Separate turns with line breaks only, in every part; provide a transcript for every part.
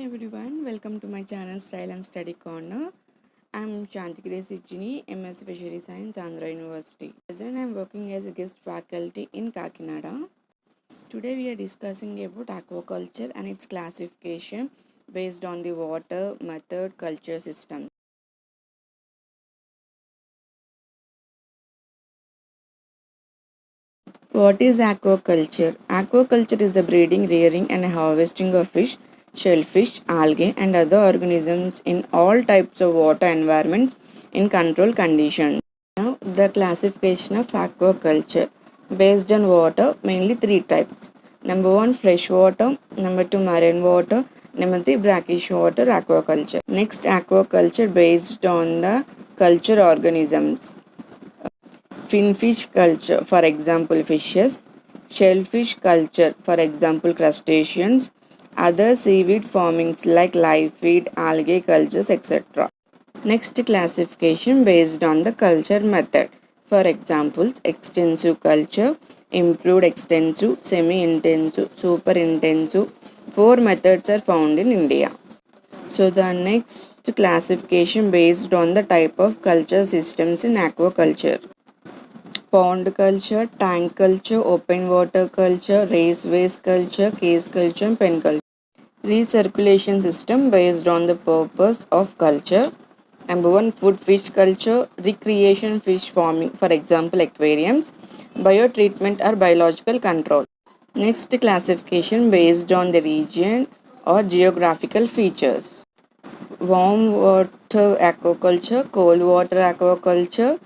everyone, welcome to my channel Style and Study Corner. I'm Shantikide Sijini, MS Fishery Science, Andhra University. Present, I'm working as a guest faculty in Kakinada. Today we are discussing about aquaculture and its classification based on the water, method, culture system. What is aquaculture? Aquaculture is the breeding, rearing, and harvesting of fish, shellfish, algae, and other organisms in all types of water environments in controlled conditions. Now, the classification of aquaculture based on water, mainly three types. Number one, fresh water. Number two, marine water. Number three, brackish water aquaculture. Next, aquaculture based on the culture organisms. Finfish culture, for example, fishes. Shellfish culture, for example, crustaceans. Other seaweed farmings like live feed, algae cultures, etc. Next classification based on the culture method. For examples, extensive culture, improved extensive, semi-intensive, super intensive. Four methods are found in India. So the next classification based on the type of culture systems in aquaculture. Pond culture, tank culture, open water culture, raceways culture, case culture, and pen culture. Recirculation system based on the purpose of culture. Number one, food fish culture, recreation fish farming, for example, aquariums, biotreatment or biological control. Next classification based on the region or geographical features. Warm water aquaculture, cold water aquaculture,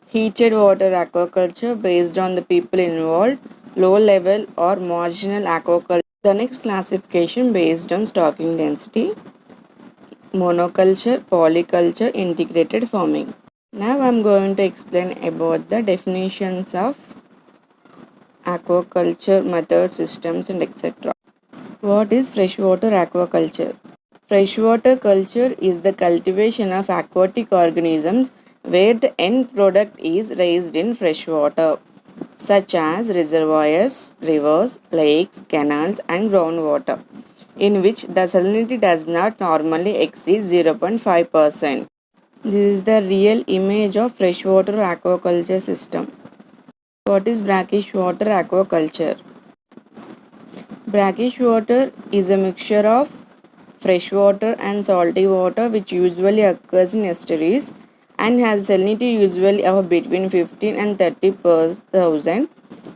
heated water aquaculture based on the people involved, low level or marginal aquaculture. The next classification based on stocking density, monoculture, polyculture, integrated farming. Now I am going to explain about the definitions of aquaculture, method, systems, and etc. What is freshwater aquaculture? Freshwater culture is the cultivation of aquatic organisms where the end product is raised in freshwater, such as reservoirs, rivers, lakes, canals, and groundwater, in which the salinity does not normally exceed 0.5%. This is the real image of freshwater aquaculture system. What is brackish water aquaculture? Brackish water is a mixture of fresh water and salty water which usually occurs in estuaries and has salinity usually of between 15 and 30 per thousand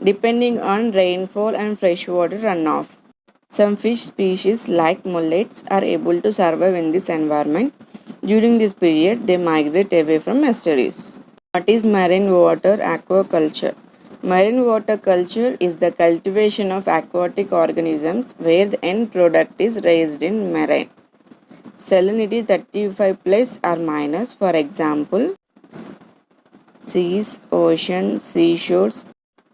depending on rainfall and freshwater runoff. Some fish species like mullets are able to survive in this environment. During this period, they migrate away from estuaries. What is marine water aquaculture? Marine water culture is the cultivation of aquatic organisms where the end product is raised in marine. Salinity 35 plus or minus, for example, seas, oceans, seashores.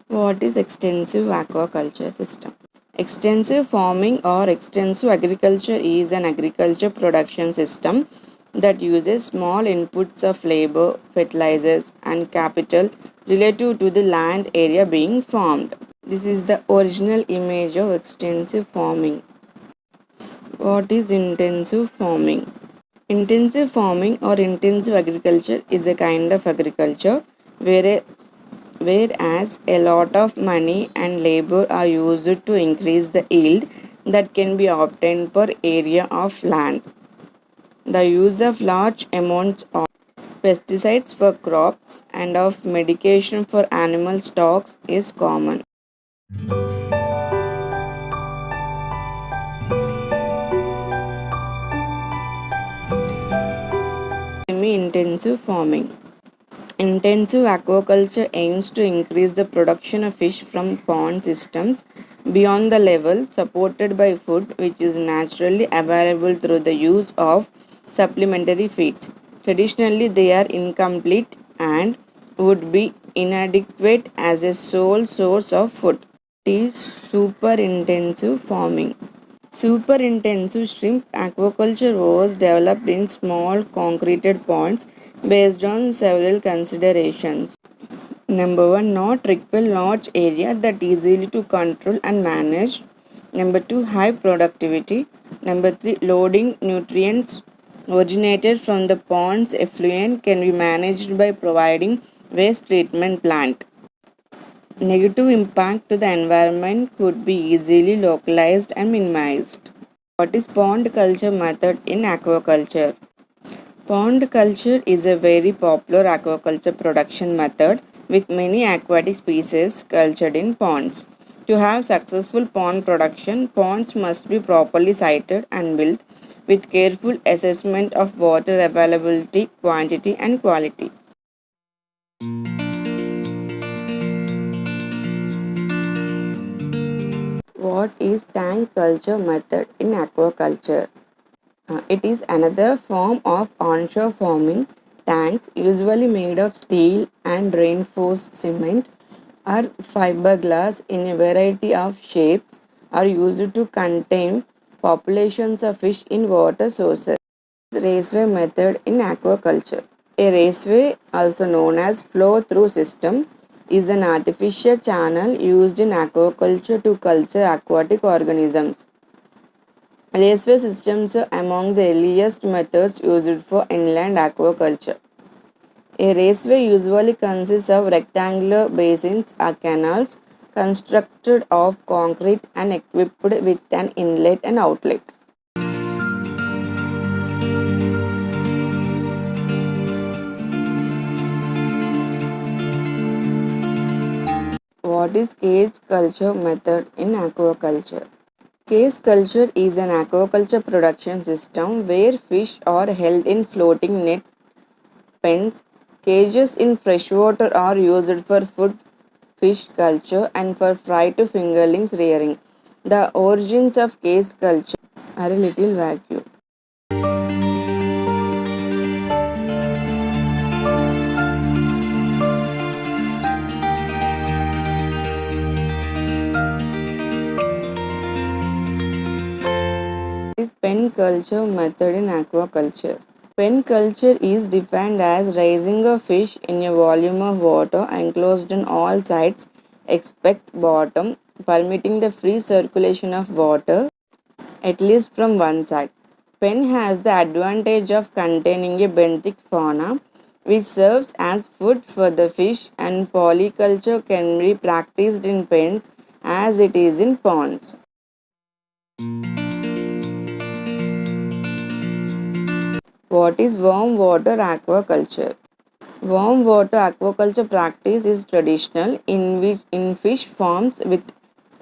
What is extensive aquaculture system? Extensive farming or extensive agriculture is an agriculture production system that uses small inputs of labor, fertilizers, and capital relative to the land area being farmed. This is the original image of extensive farming. What is intensive farming? Intensive farming or intensive agriculture is a kind of agriculture whereas a lot of money and labor are used to increase the yield that can be obtained per area of land. The use of large amounts of pesticides for crops and of medication for animal stocks is common. Semi-intensive farming. Intensive aquaculture aims to increase the production of fish from pond systems beyond the level supported by food which is naturally available through the use of supplementary feeds. Traditionally, they are incomplete and would be inadequate as a sole source of food. It is super intensive farming. Super intensive shrimp aquaculture was developed in small concreted ponds based on several considerations. Number one, not require large area that easily to control and manage. Number two, high productivity. Number 3, loading nutrients originated from the pond's effluent can be managed by providing waste treatment plant. Negative impact to the environment could be easily localized and minimized. What is pond culture method in aquaculture? Pond culture is a very popular aquaculture production method with many aquatic species cultured in ponds. To have successful pond production, ponds must be properly sited and built with careful assessment of water availability, quantity, and quality. What is tank culture method in aquaculture? It is another form of onshore farming. Tanks, usually made of steel and reinforced cement or fiberglass in a variety of shapes, are used to contain populations of fish in water sources. Raceway method in aquaculture. A raceway, also known as flow-through system, is an artificial channel used in aquaculture to culture aquatic organisms. Raceway systems are among the earliest methods used for inland aquaculture. A raceway usually consists of rectangular basins or canals constructed of concrete and equipped with an inlet and outlet. What is cage culture method in aquaculture? Cage culture is an aquaculture production system where fish are held in floating net pens. Cages in freshwater are used for food fish culture and for fry to fingerlings rearing. The origins of cage culture are a little vague. Is pen culture method in aquaculture? Pen culture is defined as raising a fish in a volume of water enclosed on all sides except bottom, permitting the free circulation of water at least from one side. Pen has the advantage of containing a benthic fauna which serves as food for the fish, and polyculture can be practiced in pens as it is in ponds. What is warm water aquaculture? Warm water aquaculture practice is traditional in fish farms with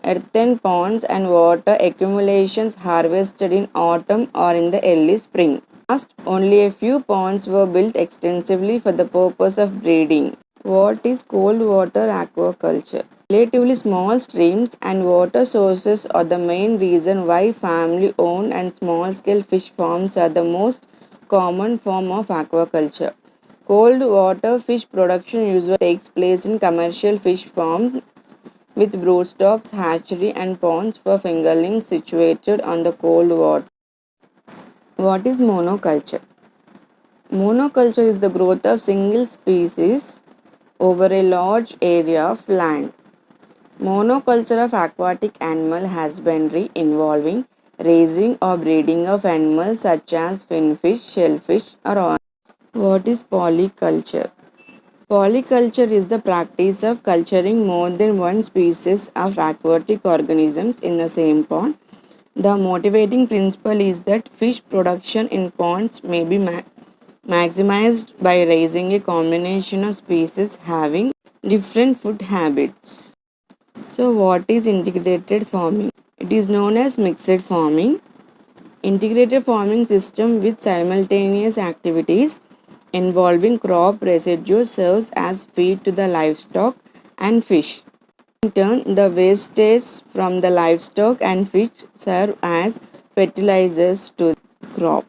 earthen ponds and water accumulations harvested in autumn or in the early spring. Last, only a few ponds were built extensively for the purpose of breeding. What is cold water aquaculture? Relatively small streams and water sources are the main reason why family owned and small scale fish farms are the most common form of aquaculture. Cold water fish production usually takes place in commercial fish farms with broodstocks, hatchery, and ponds for fingerlings situated on the cold water. What is monoculture? Monoculture is the growth of single species over a large area of land. Monoculture of aquatic animal husbandry involving raising or breeding of animals such as finfish, shellfish, or on. What is polyculture? Polyculture is the practice of culturing more than one species of aquatic organisms in the same pond. The motivating principle is that fish production in ponds may be maximized by raising a combination of species having different food habits. So, what is integrated farming? It is known as mixed farming. Integrated farming system with simultaneous activities involving crop residue serves as feed to the livestock and fish. In turn, the wastage from the livestock and fish serve as fertilizers to the crop.